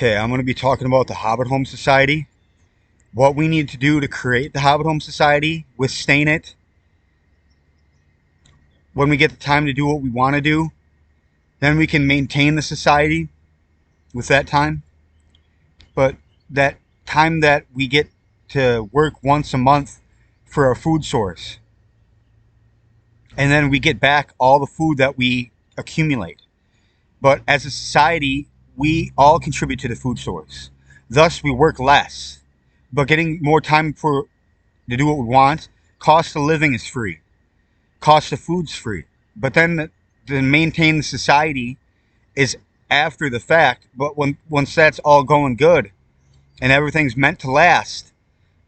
Okay, I'm going to be talking about the Hobbit Home Society, what we need to do to create the Hobbit Home Society, sustain it, when we get the time to do what we want to do, then we can maintain the society with that time. But that time that we get to work once a month for our food source, and then we get back all the food that we accumulate. But as a society, we all contribute to the food source. Thus, we work less, but getting more time to do what we want. Cost of living is free. Cost of food's free. But then to maintain the society is after the fact. But once that's all going good and everything's meant to last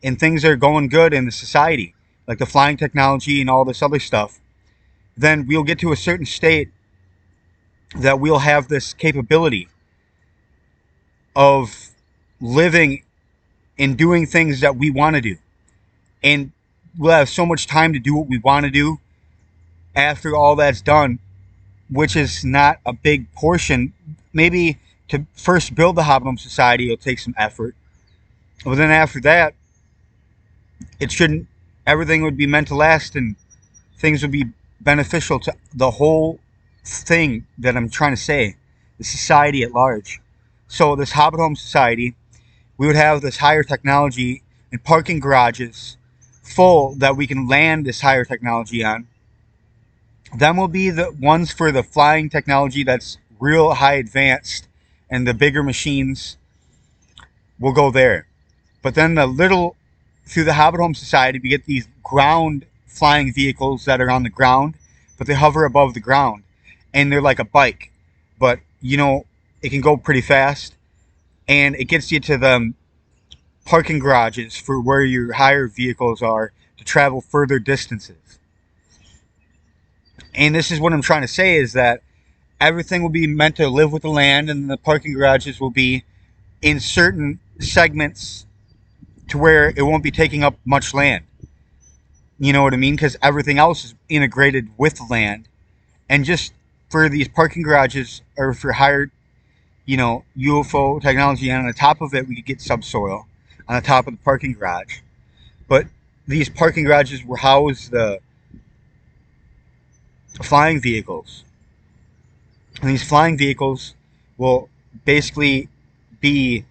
and things are going good in the society, like the flying technology and all this other stuff, then we'll get to a certain state that we'll have this capability of living and doing things that we want to do. And we'll have so much time to do what we want to do after all that's done, which is not a big portion. Maybe to first build the Hobbit Home Society, it'll take some effort. But then after that, it shouldn't, everything would be meant to last and things would be beneficial to the whole thing that I'm trying to say, the society at large. So this Hobbit Home Society, we would have this higher technology and parking garages full that we can land this higher technology on. Then will be the ones for the flying technology that's real high advanced, and the bigger machines will go there. But then through the Hobbit Home Society, we get these ground flying vehicles that are on the ground, but they hover above the ground. And they're like a bike. But, it can go pretty fast. And it gets you to the parking garages for where your higher vehicles are to travel further distances. And this is what I'm trying to say, is that everything will be meant to live with the land, and the parking garages will be in certain segments to where it won't be taking up much land. You know what I mean? Because everything else is integrated with the land. And just for these parking garages, or for higher, UFO technology, and on the top of it, we could get subsoil on the top of the parking garage. But these parking garages will house the flying vehicles. And these flying vehicles will basically be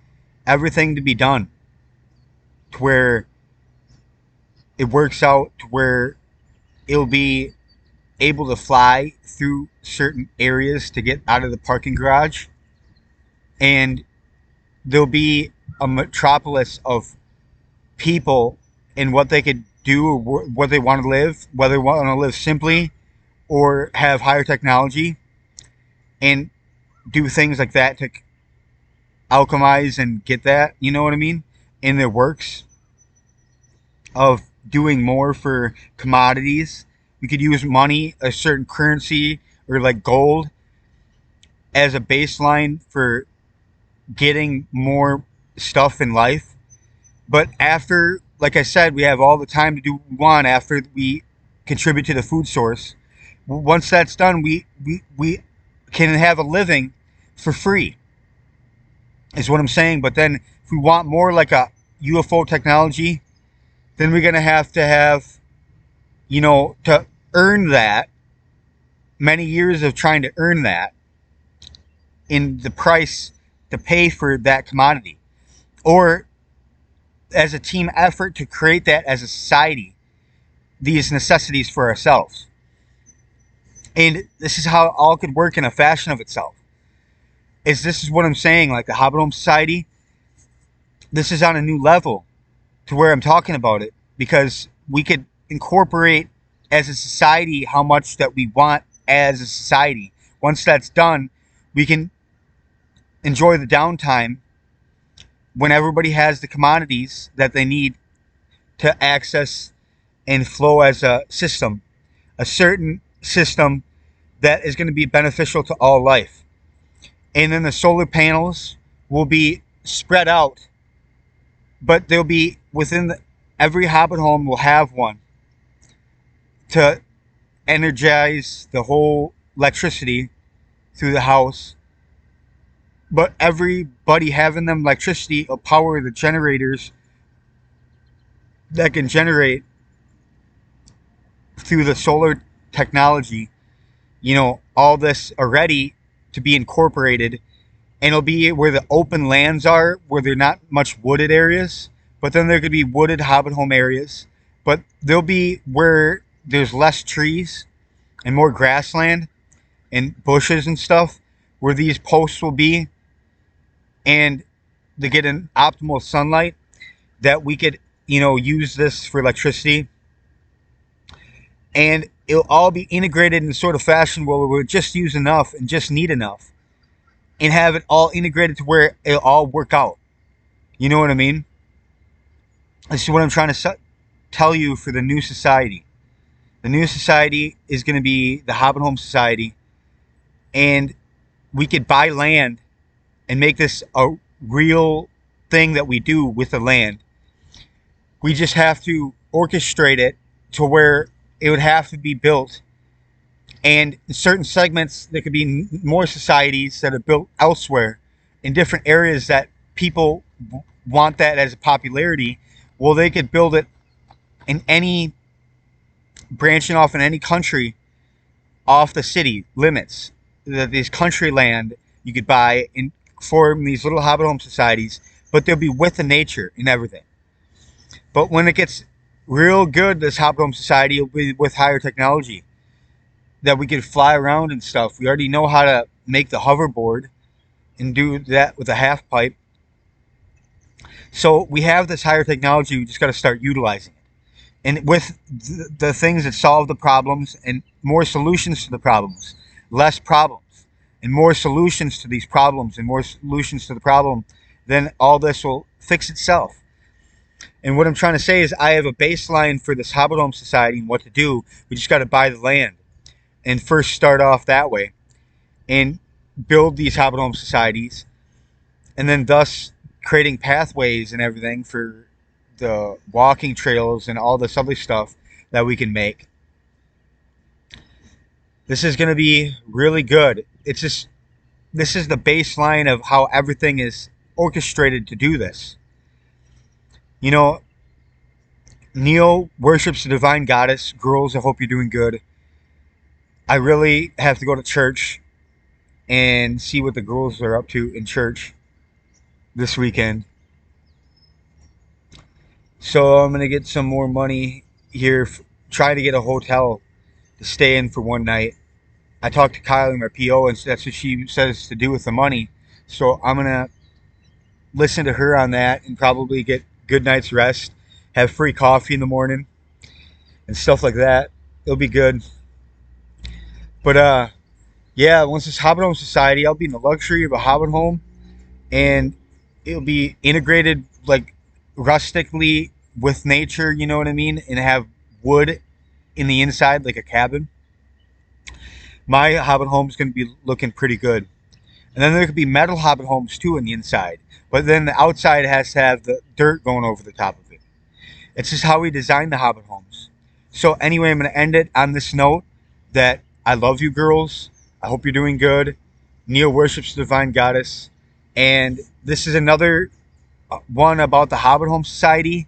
everything to be done to where it works out to where it'll be able to fly through certain areas to get out of the parking garage. And there'll be a metropolis of people and what they could do, or what they want to live, whether they want to live simply or have higher technology and do things like that to alchemize and get that, you know what I mean, in their works of doing more for commodities. We could use money, a certain currency, or like gold, as a baseline for getting more stuff in life. But after, like I said, we have all the time to do what we want after we contribute to the food source. Once that's done, we can have a living for free, is what I'm saying. But then if we want more like a UFO technology, then we're going to have, to earn that, many years of trying to earn that in the price to pay for that commodity. Or as a team effort to create that as a society, these necessities for ourselves. And this is how it all could work in a fashion of itself. This is what I'm saying, like the Hobbit Home Society, this is on a new level to where I'm talking about it, because we could incorporate as a society how much that we want as a society. Once that's done, we can enjoy the downtime when everybody has the commodities that they need to access and flow as a system, a certain system that is going to be beneficial to all life. And then the solar panels will be spread out, but they'll be within every Hobbit home will have one to energize the whole electricity through the house. but everybody having them electricity will power the generators that can generate through the solar technology, all this already to be incorporated. And it'll be where the open lands are, where they're not much wooded areas, but then there could be wooded Hobbit home areas. But there'll be where there's less trees and more grassland and bushes and stuff, where these posts will be, and to get an optimal sunlight that we could, use this for electricity. And it'll all be integrated in sort of fashion where we'll just use enough and just need enough and have it all integrated to where it'll all work out. You know what I mean? This is what I'm trying to tell you for the new society. The new society is going to be the Hobbit Home Society, and we could buy land and make this a real thing that we do with the land. We just have to orchestrate it to where it would have to be built. And in certain segments, there could be more societies that are built elsewhere in different areas that people want that as a popularity. Well, they could build it in any, branching off in any country off the city limits. This country land you could buy and form these little Hobbit home societies, but they'll be with the nature and everything. But when it gets real good, this Hobbit home society will be with higher technology that we could fly around and stuff. We already know how to make the hoverboard and do that with a half pipe. So we have this higher technology. We just got to start utilizing it. And with the things that solve the problems and more solutions to the problems, less problems, and more solutions to these problems and more solutions to the problem, then all this will fix itself. And what I'm trying to say is I have a baseline for this Hobbit Home Society and what to do. We just got to buy the land and first start off that way and build these Hobbit Home Societies, and then thus creating pathways and everything for the walking trails and all this other stuff that we can make. This is going to be really good. It's just, this is the baseline of how everything is orchestrated to do this. Neil worships the divine goddess. Girls, I hope you're doing good. I really have to go to church and see what the girls are up to in church this weekend. So I'm going to get some more money here, trying to get a hotel to stay in for one night. I talked to Kylie, my PO, and that's what she says to do with the money. So I'm going to listen to her on that and probably get good night's rest, have free coffee in the morning and stuff like that. It'll be good. But yeah, once this Hobbit Home Society, I'll be in the luxury of a Hobbit home, and it'll be integrated like rustically with nature, you know what I mean, and have wood in the inside like a cabin. My Hobbit home is going to be looking pretty good. And then there could be metal Hobbit homes too in the inside, but then the outside has to have the dirt going over the top of it. It's just how we design the Hobbit homes. So anyway, I'm going to end it on this note that I love you girls. I hope you're doing good. Neil worships the divine goddess. And this is another one about the Hobbit Home Society.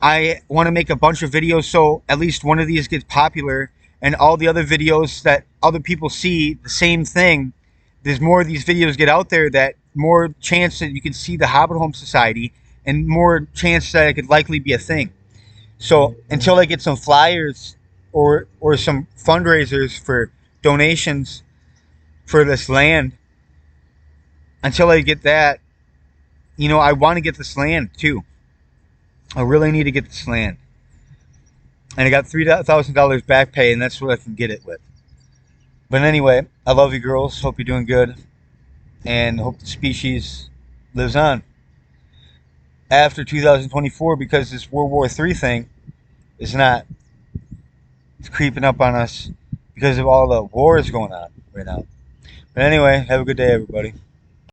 I want to make a bunch of videos so at least one of these gets popular, and all the other videos that other people see the same thing. There's more of these videos get out there, that more chance that you can see the Hobbit Home Society and more chance that it could likely be a thing. So until I get some flyers or some fundraisers for donations for this land, until I get that, I want to get this land too. I really need to get this land. And I got $3,000 back pay, and that's what I can get it with. But anyway, I love you girls. Hope you're doing good. And hope the species lives on after 2024, because this World War III thing is not. It's creeping up on us because of all the wars going on right now. But anyway, have a good day, everybody.